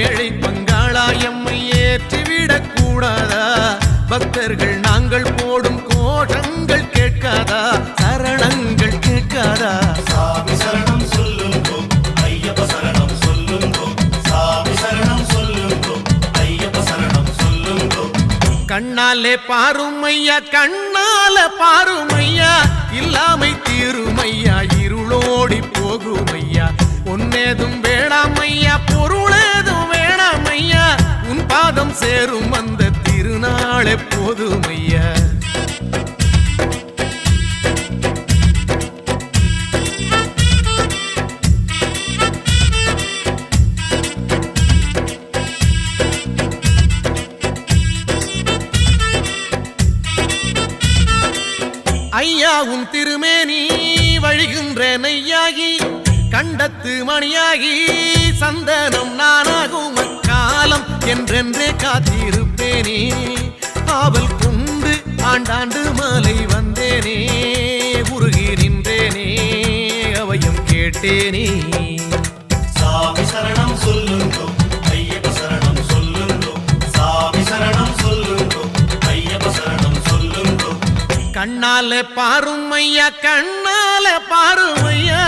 ஏழை பங்காளா எம்மை ஏற்றிவிடக் கூடாதா? பக்தர்கள் நாங்கள் போடும் கோஷங்கள் கேட்காதா? சரணங்கள் கேட்காதா? சாமி சரணம் சொல்லுங்கோ ஐயப்ப சரணம் சொல்லுங்கோ சாமி சரணம் சொல்லுங்கோ ஐயப்ப சரணம் சொல்லுங்கோ. கண்ணாலே பாருமையா கண்ணால பாருமையா இல்லாமை தீருமையா இருளோடி போகுமையா. பொன்னேதும் வேணாமையா பொருளேதும் வேணாமையா உன் பாதம் சேரும் அந்த திருநாளே போதுமையா. ஐயா உன் திருமேனி வழிகின்ற நெய்யாகி கண்டத்து மணியாகி சந்தனம் நானாகும் அக்காலம் என்றென்றே காத்திருப்பேனே. ஆவல் கொண்டு ஆண்டாண்டு மாலை வந்தேனே உருகி நின்றேனே அவையும் கேட்டேனே. சாமி சரணம் சொல்லுங்கோ ஐயப்ப சரணம் சொல்லுங்கோ சாமி சரணம் சொல்லுங்கோ ஐயப்ப சரணம் சொல்லுங்கோ. கண்ணால பாருமையா கண்ணால பாருமையா